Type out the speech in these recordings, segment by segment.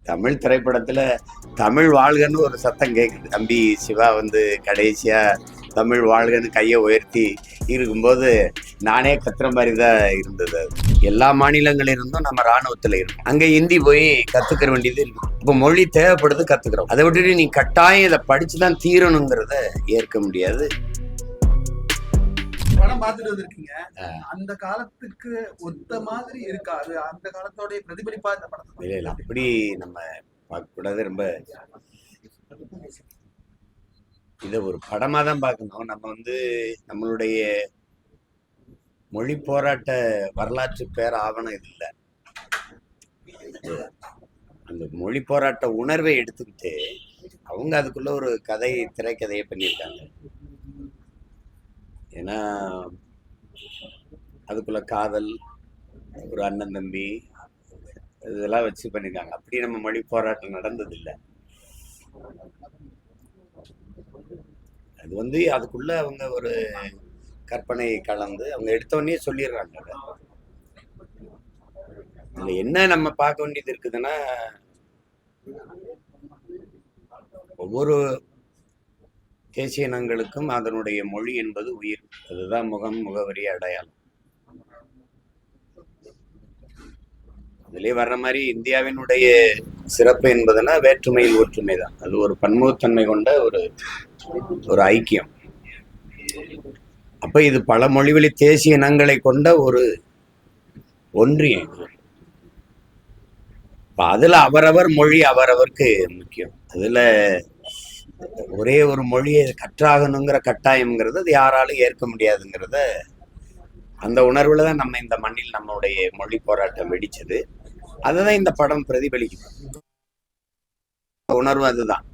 தமிழ் திரைப்படத்துல தமிழ் வாழ்கன்னு ஒரு சத்தம் கேட்குது. தம்பி சிவா வந்து கடைசியா தமிழ் வாழ்கன்னு கையை உயர்த்தி இருக்கும்போது நானே கத்துற மாதிரி தான் இருந்தது. அது எல்லா மாநிலங்களில் இருந்தும் நம்ம ராணுவத்துல இருக்கோம். அங்க ஹிந்தி போய் கத்துக்கிற வேண்டியது இருக்கு. இப்போ மொழி தேவைப்படுது, கத்துக்கிறோம். அதை விட்டுட்டு நீ கட்டாயம் இதை படிச்சுதான் தீரணுங்கிறத ஏற்க முடியாது. படம் பார்த்துட்டு வந்திருக்கீங்க. அந்த காலத்துக்கு ஒத்த மாதிரி இருக்காது, அந்த காலத்தோட பிரதிபலிப்பா இந்த படத்தை இல்ல அப்படி நம்ம பார்க்க கூடாது. ரொம்ப இதை ஒரு படமா தான் பார்க்கணும். நம்ம வந்து நம்மளுடைய மொழி போராட்ட வரலாற்று பேர் ஆவணம் இது இல்லை. அந்த மொழி போராட்ட உணர்வை எடுத்துக்கிட்டு அவங்க அதுக்குள்ள ஒரு திரைக்கதையை பண்ணியிருக்காங்க. ஏன்னா அதுக்குள்ள காதல், ஒரு அண்ணன் தம்பி, இதெல்லாம் வச்சு பண்ணிருக்காங்க. அப்படி நம்ம மொழி போராட்டம் நடந்தது இல்லை. அது வந்து அதுக்குள்ள அவங்க ஒரு கற்பனை கலந்து அவங்க எடுத்தோடனே சொல்லிடுறாங்க. அதுல என்ன நம்ம பார்க்க வேண்டியது இருக்குதுன்னா, ஒவ்வொரு தேசிய இனங்களுக்கும் அதனுடைய மொழி என்பது உயிர். அதுதான் முகம், முகவரி, அடையாளம். அதுலயே வர்ற மாதிரி இந்தியாவினுடைய சிறப்பு என்பதுனா வேற்றுமையில் ஒற்றுமை தான். அது ஒரு பன்முகத்தன்மை கொண்ட ஒரு ஐக்கியம். அப்ப இது பல மொழிவழி தேசிய இனங்களை கொண்ட ஒரு ஒன்றியம். அதுல அவரவர் மொழி அவரவருக்கு முக்கியம். அதுல ஒரே ஒரு மொழியை கற்றாகணுங்கிற கட்டாயம்ங்கிறது அது யாராலும் ஏற்க முடியாதுங்கிறத அந்த உணர்வுல தான் நம்ம இந்த மண்ணில் நம்மளுடைய மொழி போராட்டம் வெடிச்சது. அதுதான் இந்த படம் பிரதிபலிக்குது. உணர்வு அதுதான்.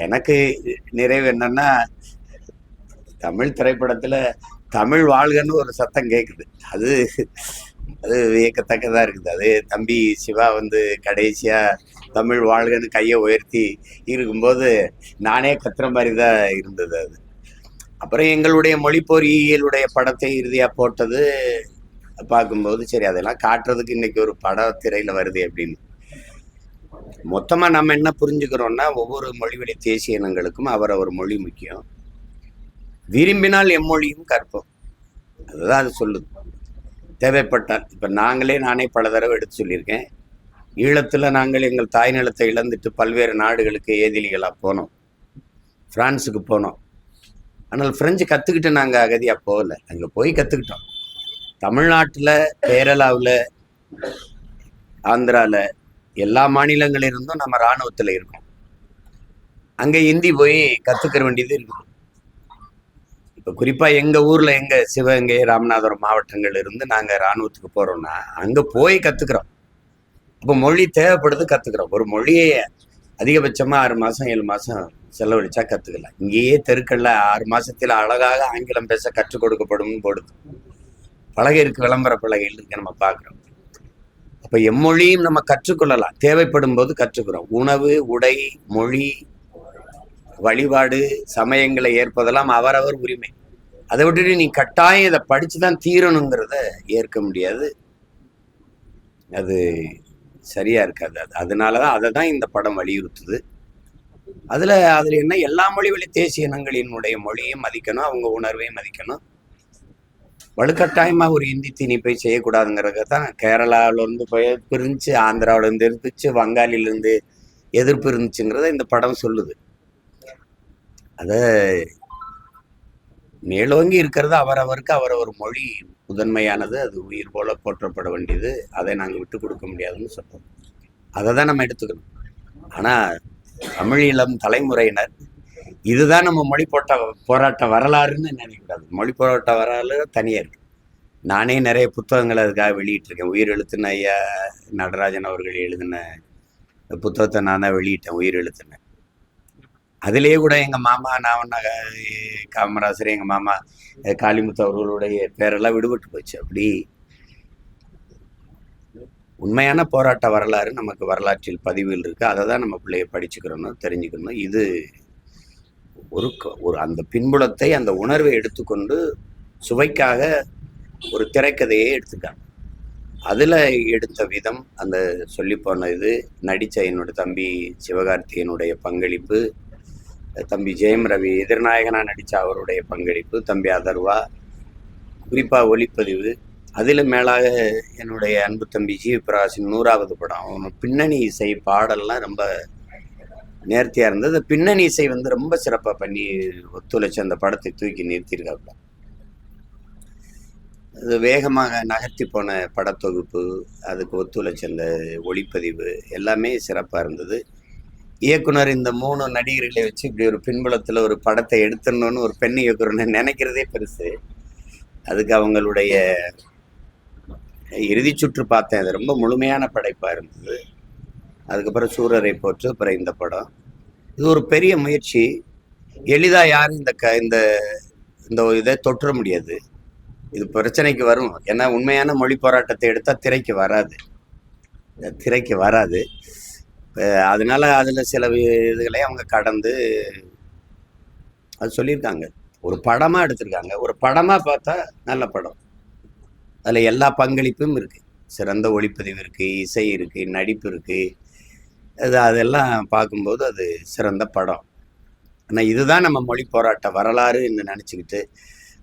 எனக்கு நிறைவு என்னன்னா, தமிழ் திரைப்படத்துல தமிழ் வாழ்கன்னு ஒரு சத்தம் கேட்குது. அது வியக்கத்தக்கதா இருக்குது. அது தம்பி சிவா வந்து கடைசியா தமிழ் வாழ்கன்னு கையை உயர்த்தி இருக்கும்போது நானே கத்துற மாதிரி தான் இருந்தது. அது அப்புறம் எங்களுடைய மொழிப்பொறியியலுடைய படத்தை இறுதியா போட்டது பார்க்கும்போது சரி, அதெல்லாம் காட்டுறதுக்கு இன்னைக்கு ஒரு படம் திரையில வருது அப்படின்னு. மொத்தமா நம்ம என்ன புரிஞ்சுக்கிறோம்னா, ஒவ்வொரு மொழிவழி தேசிய இனங்களுக்கும் அவரவர் மொழி முக்கியம். விரும்பினால் எம்மொழியும் கற்போம். அதுதான் அது சொல்லுது. தேவைப்பட்டால் இப்ப நானே பல தடவை எடுத்து சொல்லியிருக்கேன். ஈழத்துல நாங்கள் எங்கள் தாய் நிலத்தை இழந்துட்டு பல்வேறு நாடுகளுக்கு ஏதிலிகளா போனோம். பிரான்ஸுக்கு போனோம். ஆனால் பிரெஞ்சு கத்துக்கிட்டு நாங்க அகதியா போகல. அங்க போய் கத்துக்கிட்டோம். தமிழ்நாட்டுல, கேரளாவில், ஆந்திரால எல்லா மாநிலங்களிலிருந்தும் நம்ம இராணுவத்துல இருக்கோம். அங்க ஹிந்தி போய் கத்துக்கிற வேண்டியது இருக்கு. இப்ப குறிப்பா எங்க ஊர்ல, எங்க சிவகங்கை, ராமநாதபுரம் மாவட்டங்கள் இருந்து நாங்க இராணுவத்துக்கு போறோம்னா அங்க போய் கத்துக்கிறோம். இப்போ மொழி தேவைப்படுது, கத்துக்கிறோம். ஒரு மொழியை அதிகபட்சமா 6 மாசம் 7 மாசம் செலவழிச்சா கத்துக்கலாம். இங்கேயே தெருக்கள்ல 6 மாசத்துல அழகாக ஆங்கிலம் பேச கற்றுக் கொடுக்கப்படும் போடுது. பலகை இருக்கு, விளம்பர பலகைகள் இருக்கு, நம்ம பார்க்கிறோம். அப்ப எம்மொழியும் நம்ம கற்றுக்கொள்ளலாம். தேவைப்படும் போது கற்றுக்கிறோம். உணவு, உடை, மொழி, வழிபாடு, சமயங்களை ஏற்பதெல்லாம் அவரவர் உரிமை. அதை விட்டுட்டு நீ கட்டாயம் இதை படிச்சுதான் தீரணுங்கிறத ஏற்க முடியாது. அது சரியா இருக்காது. அதனாலதான் அதை தான் இந்த படம் வலியுறுத்துது. அதுல என்ன, எல்லா மொழிவழி தேசிய இனங்களினுடைய மொழியும் மதிக்கணும், அவங்க உணர்வையும் மதிக்கணும். வலுக்கட்டாயமா ஒரு இந்தி திணிப்பை செய்யக்கூடாதுங்கிறத தான் கேரளாவில இருந்து எதிர்ப்பு இருந்துச்சு, ஆந்திராவில இருந்து இருந்துச்சு, வங்காளில இருந்து எதிர்ப்பு இருந்துச்சுங்கிறத இந்த படம் சொல்லுது. அத மேலோங்கி இருக்கிறது அவரவருக்கு அவரவர் மொழி முதன்மையானது. அது உயிர் போல போற்றப்பட வேண்டியது. அதை நாங்கள் விட்டு கொடுக்க முடியாதுன்னு சொல்றோம். அதை தான் நம்ம எடுத்துக்கணும். ஆனா தமிழ் இளம் தலைமுறையினர் இதுதான் நம்ம மொழி போராட்ட வரலாறுன்னு நினைக்கக்கூடாது. மொழி போராட்ட வரலாறு தனியா இருக்கு. நானே நிறைய புத்தகங்கள் அதுக்காக வெளியிட்டிருக்கேன். உயிர் எழுத்துன ஐயா நடராஜன் அவர்கள் எழுதின புத்தகத்தை நான் தான் வெளியிட்டேன், உயிர் எழுத்துன. அதுலேயே கூட எங்க மாமா, நான் காமராசர், எங்க மாமா காளிமுத்து அவர்களுடைய பேரெல்லாம் விடுபட்டு போச்சு. அப்படி உண்மையான போராட்ட வரலாறு நமக்கு வரலாற்றில் பதிவுகள் இருக்கு. அதை தான் நம்ம பிள்ளைய படிச்சுக்கிறோம், தெரிஞ்சுக்கணும். இது ஒரு அந்த பின்புலத்தை, அந்த உணர்வை எடுத்துக்கொண்டு சுவைக்காக ஒரு திரைக்கதையை எடுத்துக்காங்க. அதில் எடுத்த விதம், அந்த சொல்லிப்போன இது, நடித்த என்னோட தம்பி சிவகார்த்திகேயனுடைய பங்களிப்பு, தம்பி ஜெயம் ரவி எதிர்நாயகனாக நடித்த அவருடைய பங்களிப்பு, தம்பி அதர்வா, குறிப்பாக ஒளிப்பதிவு, அதில் மேலாக என்னுடைய அன்பு தம்பி ஜி பிரகாஷின் 100வது படம். அவன் பின்னணி இசை பாடல்லாம் ரொம்ப நேர்த்தியாக இருந்தது. பின்னணி இசை வந்து ரொம்ப சிறப்பாக பண்ணி ஒத்துழைச்சி அந்த படத்தை தூக்கி நிறுத்தியிருக்காப்புல. அது வேகமாக நகர்த்தி போன படத்தொகுப்பு, அதுக்கு ஒத்துழைச்ச அந்த ஒளிப்பதிவு எல்லாமே சிறப்பாக இருந்தது. இயக்குனர் இந்த 3 நடிகர்களை வச்சு இப்படி ஒரு பின்புலத்தில் ஒரு படத்தை எடுத்துடணும்னு ஒரு பெண் இயக்குனர் நினைக்கிறதே பெருசு. அதுக்கு அவங்களுடைய இறுதி சுற்று பார்த்தேன். அது ரொம்ப முழுமையான படைப்பாக இருந்தது. அதுக்கப்புறம் சூரரை போற்று, அப்புறம் இந்த படம். இது ஒரு பெரிய முயற்சி. எளிதாக யாரும் இந்த இந்த இதை தொற்ற முடியாது. இது பிரச்சனைக்கு வரும். ஏன்னா உண்மையான மொழி போராட்டத்தை எடுத்தால் திரைக்கு வராது. அதனால அதில் சில இதுகளை அவங்க கடந்து அது சொல்லியிருக்காங்க. ஒரு படமாக எடுத்திருக்காங்க. ஒரு படமாக பார்த்தா நல்ல படம். அதில் எல்லா பங்களிப்பும் இருக்குது. சிறந்த ஒளிப்பதிவு இருக்குது, இசை இருக்குது, நடிப்பு இருக்குது. அதெல்லாம் பார்க்கும்போது அது சிறந்த படம். ஆனால் இதுதான் நம்ம மொழி போராட்ட வரலாறுன்னு நினச்சிக்கிட்டு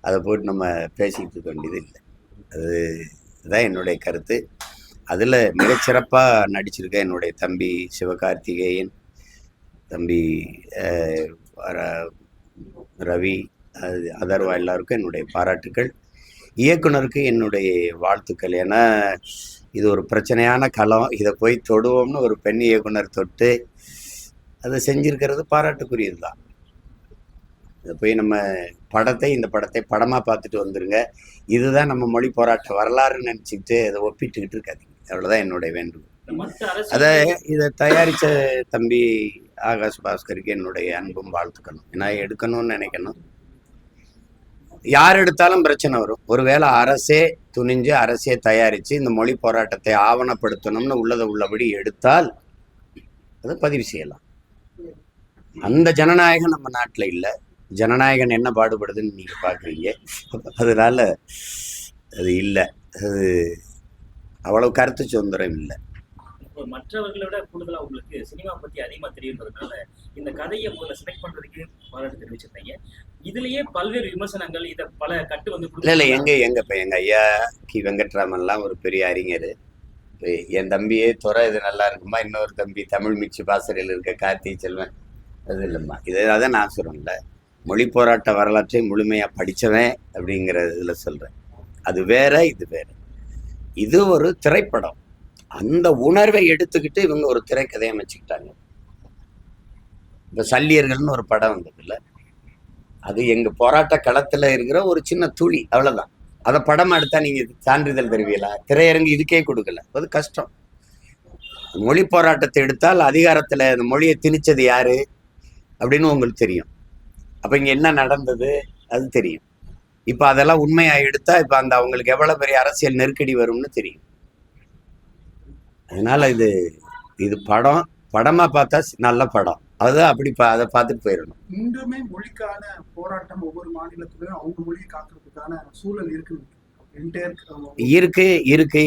அதை போட்டு நம்ம பேசிக்கிட்டு இருக்க வேண்டியது இல்லை. அதுதான் என்னுடைய கருத்து. அதில் மிகச்சிறப்பாக நடிச்சிருக்க என்னுடைய தம்பி சிவகார்த்திகேயன், தம்பி ரவி, அதர்வா எல்லாருக்கும் என்னுடைய பாராட்டுக்கள். இயக்குனருக்கு என்னுடைய வாழ்த்துக்கள். ஏன்னா இது ஒரு பிரச்சனையான களம். இதை போய் தொடுவோம்னு ஒரு பெண் இயக்குனர் தொட்டு அதை செஞ்சிருக்கிறது பாராட்டுக்குரியது தான். இதை போய் நம்ம இந்த படத்தை படமாக பார்த்துட்டு வந்துருங்க. இதுதான் நம்ம மொழி போராட்ட வரலாறுன்னு நினச்சிக்கிட்டு அதை ஒப்பிட்டுக்கிட்டு இருக்காதீங்க. அவ்வளோதான் என்னுடைய வேண்டுகோள். இதை தயாரித்த தம்பி ஆகாஷ் பாஸ்கருக்கு என்னுடைய அன்பும் வாழ்த்துக்கணும். ஏன்னா எடுக்கணும்னு நினைக்கணும். யார் எடுத்தாலும் பிரச்சனை வரும். ஒருவேளை அரசே துணிஞ்சு அரசே தயாரித்து இந்த மொழி போராட்டத்தை ஆவணப்படுத்தணும்னு உள்ளபடி எடுத்தால் அதை பதிவு செய்யலாம். அந்த ஜனநாயகம் நம்ம நாட்டில் இல்லை. ஜனநாயகன் என்ன பாடுபடுதுன்னு நீங்கள் பார்க்குறீங்க. அதனால அது இல்லை. அது அவ்வளவு கருத்து சுதந்திரம் இல்லை. மற்றவர்களை விட கூடுதலா உங்களுக்கு சினிமா பத்தி அதிகமா தெரியுன்றதுனால இந்த கதையை முதல்ல செலக்ட் பண்றதுக்கு பாராட்டு தெரிவிச்சிருந்தீங்க. இதுலயே பல்வேறு விமர்சனங்கள், இதை பல கட்டு வந்து இல்லை எங்க ஐயா கி வெங்கட்ராமன்லாம் ஒரு பெரிய அறிஞர். என் தம்பியே துறை இது நல்லா இருக்குமா, இன்னொரு தம்பி தமிழ் மிச்சி பாசறையில் இருக்க கார்த்திகை செல்வன் அது இல்லைம்மா. இதான் நான் சொல்கிறேன்ல, மொழி போராட்ட வரலாற்றை முழுமையாக படித்தவன் அப்படிங்கிற இதில் சொல்கிறேன். அது வேற, இது வேற. இது ஒரு திரைப்படம். அந்த உணர்வை எடுத்துக்கிட்டு இவங்க ஒரு திரைக்கதையை அமைச்சுக்கிட்டாங்க. இப்போ சல்லியர்கள்னு ஒரு படம் வந்ததில்ல, அது எங்கள் போராட்ட களத்தில் இருக்கிற ஒரு சின்ன துளி, அவ்வளோதான். அதை படம் எடுத்தா நீங்கள் சான்றிதழ் தருவீங்களா? திரையரங்கு இதுக்கே கொடுக்கல. அது கஷ்டம். மொழி போராட்டத்தை எடுத்தால் அதிகாரத்தில் அந்த மொழியை திணிச்சது யாரு அப்படின்னு உங்களுக்கு தெரியும். அப்போ இங்கே என்ன நடந்தது அது தெரியும். இப்போ அதெல்லாம் உண்மையாக எடுத்தா இப்போ அவங்களுக்கு எவ்வளோ பெரிய அரசியல் நெருக்கடி வரும்னு தெரியும். அதனால இது படமாக பார்த்தா நல்ல படம். அதுதான் அப்படி அதை பார்த்துட்டு போயிடணும். இன்றுமே மொழிக்கான போராட்டம் ஒவ்வொரு மாநிலத்திலும் அவங்க மொழியை காக்கிறதுக்கான சூழல் இருக்கு.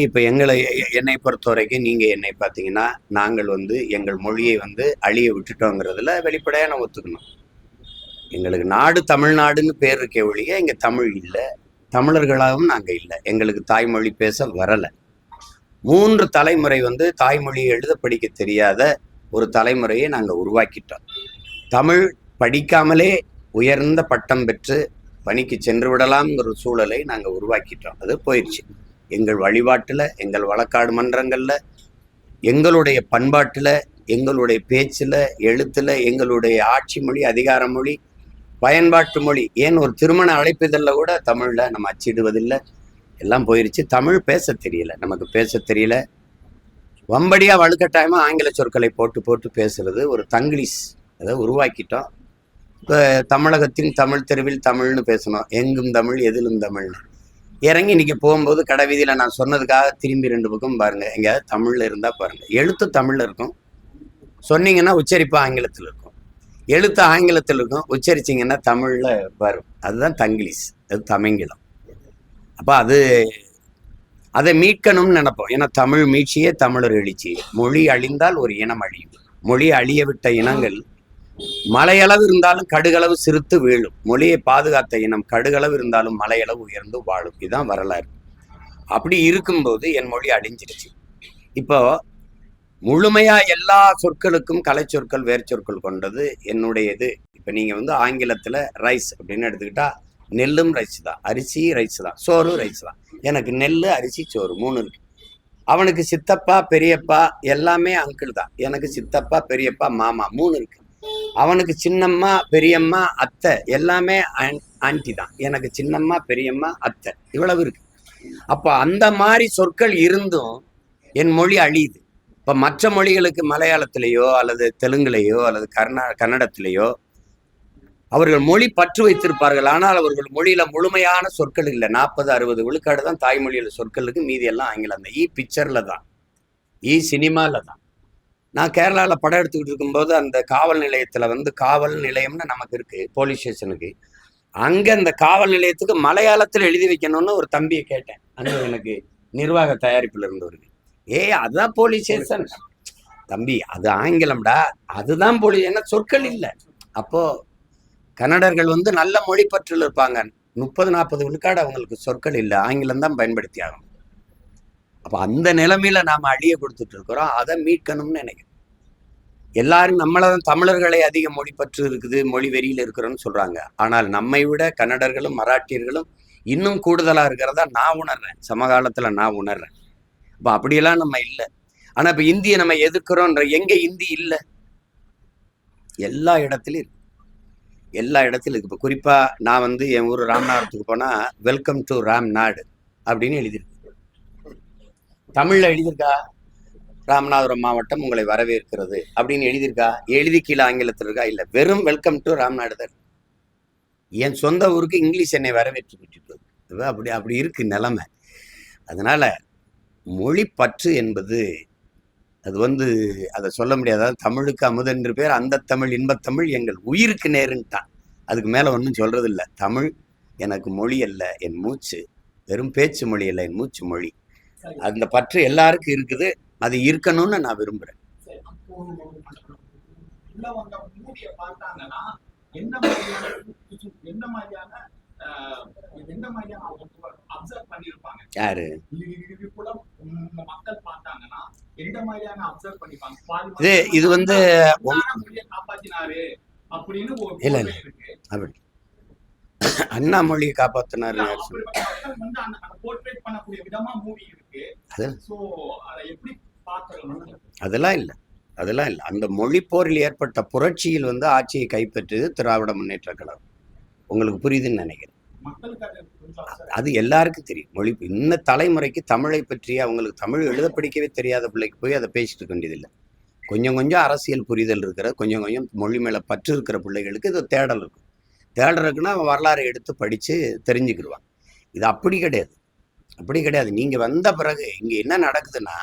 இப்போ என்னை பொறுத்த வரைக்கும் நீங்கள் என்னை பார்த்தீங்கன்னா நாங்கள் எங்கள் மொழியை அழிய விட்டுட்டோங்கிறதுல வெளிப்படையாக நான் ஒத்துக்கணும். எங்களுக்கு நாடு தமிழ்நாடுன்னு பேர் இருக்கே ஒழிய இங்கே தமிழ் இல்லை, தமிழர்களாகவும் நாங்கள் இல்லை. எங்களுக்கு தாய்மொழி பேச வரலை. 3 தலைமுறை தாய்மொழியை எழுத படிக்க தெரியாத ஒரு தலைமுறையை நாங்கள் உருவாக்கிட்டோம். தமிழ் படிக்காமலே உயர்ந்த பட்டம் பெற்று பணிக்கு சென்று விடலாம்ங்கிற சூழலை நாங்கள் உருவாக்கிட்டோம். அது போயிடுச்சு. எங்கள் வழிபாட்டில், எங்கள் வழக்காடு மன்றங்களில், எங்களுடைய பண்பாட்டில், எங்களுடைய பேச்சில், எழுத்தில், எங்களுடைய ஆட்சி மொழி, அதிகார மொழி, பயன்பாட்டு மொழி, ஏன் ஒரு திருமண அழைப்பிதழில் கூட தமிழில் நம்ம அச்சிடுவதில்லை. எல்லாம் போயிடுச்சு. தமிழ் பேச தெரியல, நமக்கு பேச தெரியல. வம்படியாக வலுக்கட்டாயமாக ஆங்கில சொற்களை போட்டு போட்டு பேசுறது ஒரு தங்கிலீஷ் அதை உருவாக்கிட்டோம். இப்போ தமிழகத்தின் தமிழ் தெருவில் தமிழ்னு பேசணும். எங்கும் தமிழ், எதிலும் தமிழ்னு இறங்கி இன்றைக்கி போகும்போது கடை வீதியில் நான் சொன்னதுக்காக திரும்பி 2 பக்கம் பாருங்கள். எங்கேயாவது தமிழில் இருந்தால் பாருங்கள். எழுத்து தமிழில் இருக்கும், சொன்னீங்கன்னா உச்சரிப்பு ஆங்கிலத்தில் இருக்கும். எழுத்து ஆங்கிலத்தில் இருக்கும், உச்சரிச்சிங்கன்னா தமிழில் வரும். அதுதான் தங்கிலீஷ், அது தமிங்கிலம். அப்போ அதை மீட்கணும்னு நினைப்போம். ஏன்னா தமிழ் மீட்சியே தமிழர் எழுச்சி. மொழி அழிந்தால் ஒரு இனம் அழியும். மொழி அழிய விட்ட இனங்கள் மலையளவு இருந்தாலும் கடுகளவு சிறுத்து வீழும். மொழியை பாதுகாத்த இனம் கடுகளவு இருந்தாலும் மலையளவு உயர்ந்து வாழும். இதுதான் வரலாறு. அப்படி இருக்கும்போது என் மொழி அழிஞ்சிருச்சு. இப்போ முழுமையா எல்லா சொற்களுக்கும் கலை சொற்கள் வேர் சொற்கள் கொண்டது என்னுடைய இது. இப்ப நீங்க வந்து ஆங்கிலத்துல ரைஸ் அப்படின்னு எடுத்துக்கிட்டா நெல்லும் ரைஸ் தான், அரிசி ரைஸ் தான், சோறு ரைஸ் தான். எனக்கு நெல், அரிசி, சோறு 3 இருக்கு. அவனுக்கு சித்தப்பா பெரியப்பா எல்லாமே அங்கிள் தான். எனக்கு சித்தப்பா பெரியப்பா மாமா 3 இருக்கு. அவனுக்கு சின்னம்மா பெரியம்மா அத்தை எல்லாமே ஆன்டி தான். எனக்கு சின்னம்மா பெரியம்மா அத்தை இவ்வளவு இருக்கு. அப்போ அந்த மாதிரி சொற்கள் இருந்தும் என் மொழி அழியுது. இப்போ மற்ற மொழிகளுக்கு மலையாளத்திலேயோ அல்லது தெலுங்குலேயோ அல்லது கன்னடத்திலேயோ அவர்கள் மொழி பற்று வைத்திருப்பார்கள். ஆனால் அவர்கள் மொழியில முழுமையான சொற்கள் இல்லை. 40-60 விழுக்காடு தான் தாய்மொழியில சொற்களுக்கு, மீதி எல்லாம் ஆங்கிலம் தான். பிக்சர்ல தான், சினிமால தான். நான் கேரளாவில் படம் எடுத்துக்கிட்டு இருக்கும்போது அந்த காவல் நிலையத்துல வந்து காவல் நிலையம்னு நமக்கு இருக்கு, போலீஸ் ஸ்டேஷனுக்கு. அங்க அந்த காவல் நிலையத்துக்கு மலையாளத்தில் எழுதி வைக்கணும்னு ஒரு தம்பியை கேட்டேன். அங்க எனக்கு நிர்வாக தயாரிப்புல இருந்தவருக்கு. அதுதான் போலீஸ் ஸ்டேஷன் தம்பி, அது ஆங்கிலம்டா, அதுதான் போலீஸ், என்ன சொற்கள் இல்லை. அப்போ கன்னடர்கள் வந்து நல்ல மொழி பற்றில் இருப்பாங்க. 30-40 விழுக்காடு அவங்களுக்கு சொற்கள் இல்லை, ஆங்கிலம் தான் பயன்படுத்தி ஆகணும். அப்போ அந்த நிலைமையில நாம அழிய கொடுத்துட்டு இருக்கிறோம். அதை மீட்கணும்னு நினைக்கிறேன். எல்லாரும் நம்மளதான் தமிழர்களை அதிக மொழி பற்று இருக்குது, மொழி வெறியில் இருக்கிறோன்னு சொல்றாங்க. ஆனால் நம்மை விட கன்னடர்களும் மராட்டியர்களும் இன்னும் கூடுதலா இருக்கிறதா நான் உணர்றேன். சமகாலத்துல நான் உணர்றேன். இப்போ அப்படியெல்லாம் நம்ம இல்லை. ஆனா இப்ப இந்தியை நம்ம எதிர்க்கிறோன்ற, எங்க இந்தி இல்லை? எல்லா இடத்துலயும் இருக்கு, எல்லா இடத்துலையும் இருக்கு. இப்போ குறிப்பா நான் வந்து என் ஊர் ராமநாதத்துக்கு போனா வெல்கம் டு ராம்நாடு அப்படின்னு எழுதியிருக்கு. தமிழ்ல எழுதியிருக்கா? ராமநாதபுரம் மாவட்டம் உங்களை வரவேற்கிறது அப்படின்னு எழுதியிருக்கா? எழுதி கீழே ஆங்கிலத்தில் இருக்கா? இல்லை, வெறும் வெல்கம் டு ராம்நாடு தான். என் சொந்த ஊருக்கு இங்கிலீஷ் என்னை வரவேற்று விட்டுட்டு அப்படி அப்படி இருக்கு நிலைமை. அதனால மொழி பற்று என்பது அது வந்து அதை சொல்ல முடியாது. தமிழுக்கு அமுதென்று பேர், அந்த தமிழ் இன்பத்தமிழ் எங்கள் உயிருக்கு நேருன்ட்டான். அதுக்கு மேல ஒன்றும் சொல்றது இல்லை. தமிழ் எனக்கு மொழி அல்ல, என் மூச்சு. வெறும் பேச்சு மொழி அல்ல, என் மூச்சு மொழி. அந்த பற்று எல்லாருக்கும் இருக்குது. அது இருக்கணும்னு நான் விரும்புறேன். யாரு இது வந்து இல்ல இல்ல அப்படி அண்ணா மொழியை காப்பாத்தினாரு. அதெல்லாம் இல்லை, அதெல்லாம் இல்லை. அந்த மொழி போரில் ஏற்பட்ட புரட்சியில் வந்து ஆட்சியை கைப்பற்றியது திராவிட முன்னேற்ற கழகம். உங்களுக்கு புரியுதுன்னு நினைக்கிறேன். அது எல்லாருக்கும் தெரியும். மொழி இன்ன தலைமுறைக்கு தமிழை பற்றி, அவங்களுக்கு தமிழ் எழுத படிக்கவே தெரியாத பிள்ளைக்கு போய் அதை பேசிட்டு இருக்க வேண்டியதில்லை. கொஞ்சம் கொஞ்சம் அரசியல் புரிதல் இருக்கிற, கொஞ்சம் கொஞ்சம் மொழி மேல பற்று இருக்கிற பிள்ளைகளுக்கு இது தேடல் இருக்கும். தேடல் இருக்குன்னா அவன் வரலாறை எடுத்து படிச்சு தெரிஞ்சுக்கிடுவான். இது அப்படி கிடையாது, அப்படி கிடையாது. நீங்க வந்த பிறகு இங்க என்ன நடக்குதுன்னா,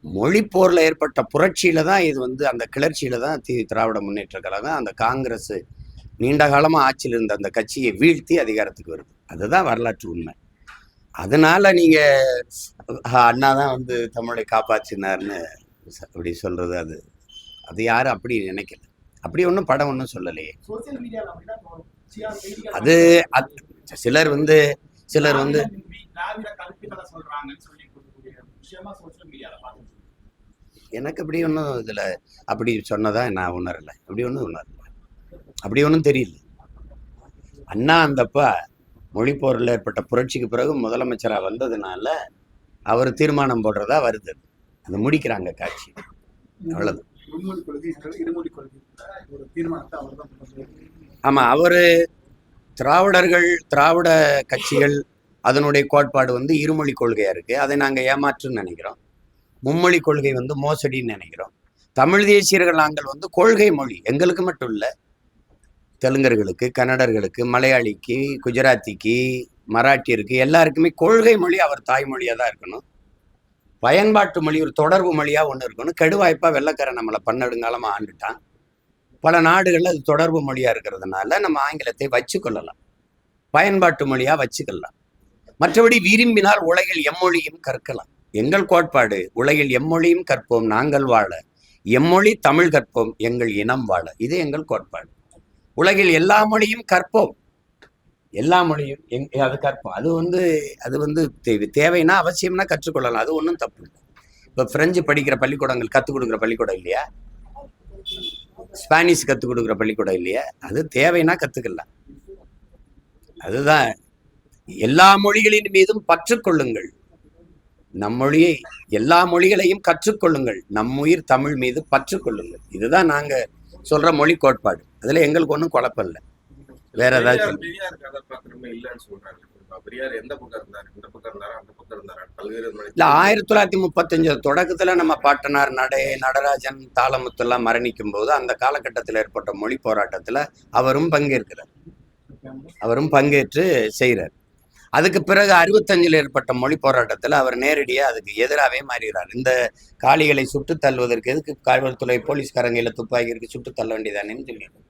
மொழி போர்ல ஏற்பட்ட புரட்சியில தான் இது வந்து, அந்த கிளர்ச்சியில தான் திராவிட முன்னேற்ற கழகம், அந்த காங்கிரஸ் நீண்ட காலமா ஆட்சியில் இருந்த அந்த கட்சியை வீழ்த்தி அதிகாரத்துக்கு வருது. அதுதான் வரலாற்று உண்மை. அதனால நீங்க அண்ணா தான் வந்து தமிழை காப்பாற்றினார்னு அப்படி சொல்றது, அது அது யாரும் அப்படி நினைக்கல. அப்படி ஒன்றும் படம் ஒன்றும் சொல்லலையே. அது சிலர் வந்து எனக்கு அப்படி ஒன்றும் இதுல அப்படி சொன்னதா நான் உணரலை. அப்படி ஒன்றும் தெரியல. அண்ணா அந்தப்ப மொழிப்போரில் ஏற்பட்ட புரட்சிக்கு பிறகு முதலமைச்சராக வந்ததுனால அவர் தீர்மானம் போடுறதா வருது. அதை முடிக்கிறாங்க காட்சி, அவ்வளவு. ஆமா, அவரு திராவிட கட்சிகள் அதனுடைய கோட்பாடு வந்து இருமொழி கொள்கையா இருக்கு. அதை நாங்க ஏமாற்றுன்னு நினைக்கிறோம். மும்மொழி கொள்கை வந்து மோசடின்னு நினைக்கிறோம். தமிழ் தேசியர்கள் நாங்கள் வந்து கொள்கை மொழி, எங்களுக்கு மட்டும் இல்லை, தெலுங்கர்களுக்கு, கன்னடர்களுக்கு, மலையாளிக்கு, குஜராத்திக்கு, மராட்டியருக்கு எல்லாருக்குமே கொள்கை மொழி அவர் தாய்மொழியா தான் இருக்கணும். பயன்பாட்டு மொழி ஒரு தொடர்பு மொழியா ஒன்று இருக்கணும். கெடுவாய்ப்பா வெள்ளைக்காரன் நம்மளை பன்னெடுங்காலமா ஆண்டுட்டான். பல நாடுகள்ல அது தொடர்பு மொழியா இருக்கிறதுனால நம்ம ஆங்கிலத்தை வச்சுக்கொள்ளலாம், பயன்பாட்டு மொழியா வச்சுக்கலாம். மற்றபடி விரும்பினால் உலகில் எம்மொழியும் கற்கலாம். எங்கள் கோட்பாடு உலகில் எம்மொழியும் கற்போம் நாங்கள் வாழ, எம்மொழி தமிழ் கற்போம் எங்கள் இனம் வாழ. இது எங்கள் கோட்பாடு. உலகில் எல்லா மொழியும் கற்போம், எல்லா மொழியும் அது கற்போம். அது வந்து தேவைன்னா அவசியம்னா கற்றுக்கொள்ளலாம். அது ஒன்றும் தப்பு இல்லை. இப்போ பிரெஞ்சு படிக்கிற பள்ளிக்கூடங்கள் கற்றுக் கொடுக்குற பள்ளிக்கூடம் இல்லையா, ஸ்பானிஷ் கற்றுக் கொடுக்குற பள்ளிக்கூடம் இல்லையா, அது தேவைன்னா கற்றுக்கலாம். அதுதான் எல்லா மொழிகளின் மீதும் பற்றுக்கொள்ளுங்கள். நம் மொழியை எல்லா மொழிகளையும் கற்றுக்கொள்ளுங்கள், நம்முயிர் தமிழ் மீது பற்றுக்கொள்ளுங்கள். இதுதான் நாங்க சொல்ற மொழி கோட்பாடு. அதுல எங்களுக்கு ஒன்றும் குழப்பம் இல்லை. வேற ஏதாச்சும் இல்ல. 1935 தொடக்கத்துல நம்ம பாட்டனார் நடராஜன் தாளமுத்தெல்லாம் மரணிக்கும் போது அந்த காலகட்டத்தில் ஏற்பட்ட மொழி போராட்டத்துல அவரும் பங்கேற்று செய்கிறார். அதுக்கு பிறகு 65 ஏற்பட்ட மொழி போராட்டத்தில் அவர் நேரடியாக அதுக்கு எதிராகவே மாறுகிறார். இந்த காளிகளை சுட்டு தள்ளுவதற்கு எதுக்கு காவல்துறை போலீஸ்காரங்க துப்பாக்கி இருக்கு, சுட்டு தள்ள வேண்டியதானேன்னு சொல்லிடுறேன்.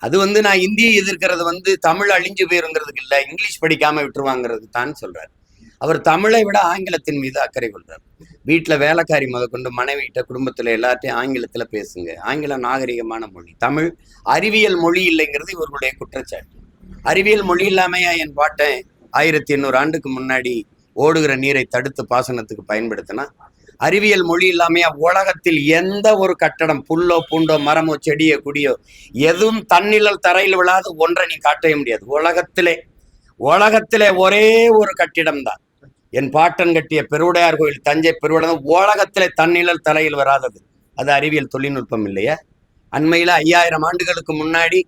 அது நான் இந்தியை எதிர்க்கிறது தமிழ் அழிஞ்சு போயிருங்கிறதுக்கு இல்லை, இங்கிலீஷ் படிக்காம விட்டுருவாங்கிறதுக்கு தான் சொல்றாரு. அவர் தமிழை விட ஆங்கிலத்தின் மீது அக்கறை கொள்றார். வீட்டில் வேலைக்காரி முதற்கொண்டு மனைவிட்ட குடும்பத்தில் எல்லாத்தையும் ஆங்கிலத்தில் பேசுங்க. ஆங்கிலம் நாகரிகமான மொழி, தமிழ் அறிவியல் மொழி இல்லைங்கிறது இவர்களுடைய குற்றச்சாட்டு. அறிவியல் மொழி இல்லாமையா என் பாட்டை 1800 ஆண்டுக்கு முன்னாடி ஓடுகிற நீரை தடுத்து பாசனத்துக்கு பயன்படுத்தினா? அறிவியல் மொழி இல்லாமையா உலகத்தில் எந்த ஒரு கட்டடம், புல்லோ பூண்டோ மரமோ செடியோ குடியோ எதுவும் தன்னிழல் தரையில் விழாது ஒன்றை நீ காட்டவே முடியாது. உலகத்திலே ஒரே ஒரு கட்டிடம் தான் என் பாட்டன் கட்டிய பெருவுடையார் கோயில், தஞ்சை பெருவுடையார். உலகத்திலே தன்னிழல் தலையில் வராதது. அது அறிவியல் தொழில்நுட்பம் இல்லையா? அண்மையில 5000 ஆண்டுகளுக்கு முன்னாடி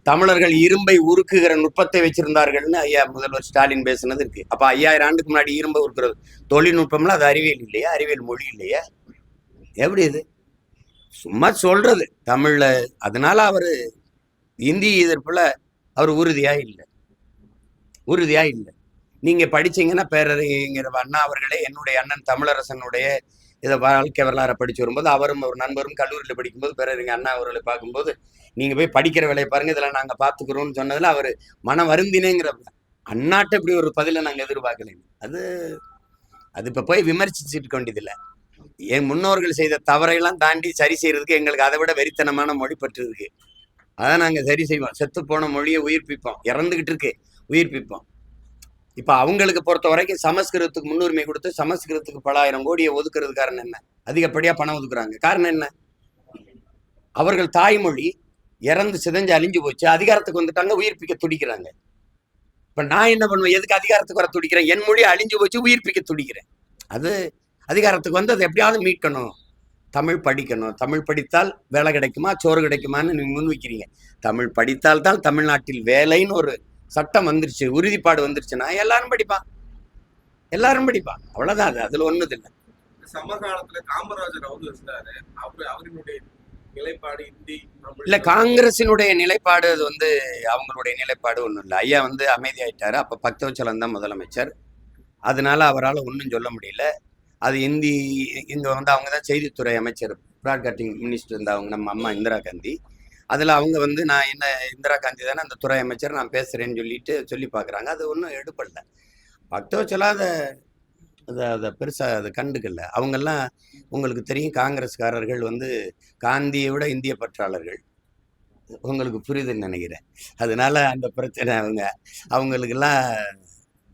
தமிழர்கள் இரும்பை உருக்குகிற நுட்பத்தை வச்சிருந்தார்கள்னு ஐயா முதல்வர் ஸ்டாலின் பேசுனது இருக்கு. அப்ப 5000 ஆண்டுக்கு முன்னாடி இரும்பை உருக்குறது தொழில்நுட்பம்ல, அது அறிவியல் இல்லையா? அறிவியல் மொழி இல்லையா? எப்படி இது? சும்மா சொல்றது தமிழ்ல. அதனால அவரு இந்தி எதிர்ப்புல அவர் உறுதியா இல்லை. நீங்க படிச்சீங்கன்னா பேரறிஞர் அண்ணா அவர்களே, என்னுடைய அண்ணன் தமிழரசனுடைய இதை வாழ்க்கை வரலாறை படிச்சு வரும்போது, அவரும் ஒரு நண்பரும் கல்லூரியில் படிக்கும்போது பேரறிஞர் அண்ணா அவர்களை பார்க்கும்போது, நீங்க போய் படிக்கிற வேலையை பாருங்க, இதெல்லாம் நாங்க பாத்துக்கிறோம்னு சொன்னதுல அவர் மன வருந்தினேங்கிற அண்ணாட்ட இப்படி ஒரு பதில நாங்க எதிர்பார்க்கல. அது இப்ப போய் விமர்சிச்சுட்டு இருக்க வேண்டியதில்லை. என் முன்னோர்கள் செய்த தவறையெல்லாம் தாண்டி சரி செய்யறதுக்கு எங்களுக்கு அதை விட வெறித்தனமான மொழி பற்று இருக்கு. அதான் நாங்க சரி செய்வோம். செத்து போன மொழியை உயிர்ப்பிப்போம், இறந்துகிட்டு இருக்கு உயிர்ப்பிப்போம். இப்ப அவங்களுக்கு பொறுத்த வரைக்கும் சமஸ்கிருதத்துக்கு முன்னுரிமை கொடுத்து சமஸ்கிருதத்துக்கு பல ஆயிரம் கோடியை ஒதுக்குறது காரணம் என்ன? அதிகப்படியா பணம் ஒதுக்குறாங்க. காரணம் என்ன? அவர்கள் தாய்மொழி இறந்து சிதைஞ்சு அழிஞ்சு போச்சு, அதிகாரத்துக்கு வந்துட்டாங்க, உயிர்ப்பிக்க துடிக்கிறாங்க. இப்ப நான் என்ன பண்ணுவேன்? எதுக்கு அதிகாரத்துக்கு வர துடிக்கிறேன்? என் மொழி அழிஞ்சு போச்சு, உயிர்ப்பிக்க துடிக்கிறேன். அது அதிகாரத்துக்கு வந்து அதை எப்படியாவது மீட்கணும். தமிழ் படிக்கணும். தமிழ் படித்தால் வேலை கிடைக்குமா, சோறு கிடைக்குமான்னு நீங்க முன்வைக்கிறீங்க. தமிழ் படித்தால் தான் தமிழ்நாட்டில் வேலைன்னு ஒரு சட்டம் வந்துருச்சு, உறுதிப்பாடு வந்துருச்சுன்னா எல்லாரும் படிப்பான். அவ்வளவுதான். அதுல ஒண்ணுது இல்லை. சமகாலத்துல காமராஜர் இருந்தாரு, அவருடைய நிலைப்பாடு இந்தி இல்ல, காங்கிரசினுடைய நிலைப்பாடு அது அவங்களுடைய நிலைப்பாடு ஒண்ணும் இல்லை. ஐயா அமைதியாயிட்டாரு. அப்ப பக்தவச்சலம் தான் முதலமைச்சர். அதனால அவரால் ஒன்றும் சொல்ல முடியல. அது இங்க அவங்க தான் செய்தித்துறை அமைச்சர், ப்ராட்காஸ்டிங் மினிஸ்டர் இருந்தவங்க நம்ம அம்மா இந்திரா காந்தி. அதில் அவங்க நான் என்ன இந்திரா காந்தி தானே அந்த துறை அமைச்சர், நான் பேசுகிறேன்னு சொல்லி பார்க்குறாங்க. அது ஒன்றும் எடுப்படல. பக்தவச்சலம் அதை பெருசாக அதை கண்டுக்கல. அவங்கெல்லாம் உங்களுக்கு தெரியும், காங்கிரஸ்காரர்கள் காந்தியை விட இந்திய பற்றாளர்கள். உங்களுக்கு புரியுதுன்னு நினைக்கிறேன். அதனால அந்த பிரச்சனை அவங்களுக்கெல்லாம்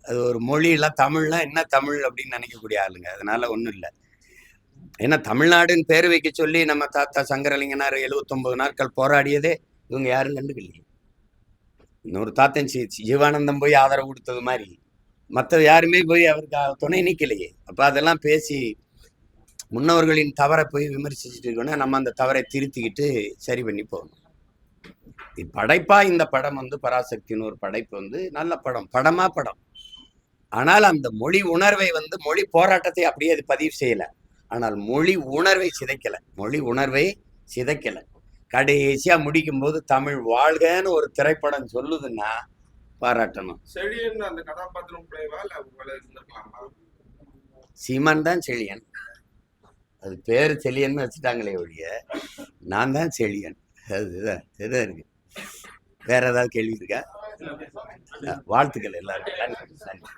அது ஒரு மொழியெல்லாம் தமிழ்லாம் என்ன தமிழ் அப்படின்னு நினைக்கக்கூடிய ஆளுங்க. அதனால ஒன்றும் இல்லை. ஏன்னா தமிழ்நாடுன்னு பேர் வைக்க சொல்லி நம்ம தாத்தா சங்கரலிங்கனார் 79 நாட்கள் போராடியதே இவங்க யாரும் கண்டுக்கலையே. இன்னொரு தாத்தன் ஜீவானந்தம் போய் ஆதரவு கொடுத்தது மாதிரி மற்ற யாருமே போய் அவருக்கு துணை நிற்கலையே. அப்போ அதெல்லாம் பேசி முன்னோர்களின் தவறை போய் விமர்சிச்சுட்டு இருக்கோன்னா நம்ம அந்த தவறை திருத்திக்கிட்டு சரி பண்ணி போகணும். படைப்பா இந்த படம் பராசக்தின்னு ஒரு படைப்பு நல்ல படம். ஆனால் அந்த மொழி உணர்வை மொழி போராட்டத்தை அப்படியே அது பதிவு செய்யல. ஆனால் மொழி உணர்வை சிதைக்கல. கடைசியா முடிக்கும் போது தமிழ் வாழ்கன்னு ஒரு திரைப்படம் சொல்லுதுன்னா பாராட்டணும். செழியன் அந்த கதாபாத்திரம் சீமான் தான் செழியன். அது பேரு செழியன்னு வச்சுட்டாங்களே ஒழிய நான் தான் செழியன். அதுதான் இருக்கு. வேற ஏதாவது கேள்வி இருக்கா? வாழ்த்துக்கள் எல்லாருக்கும். நன்றி.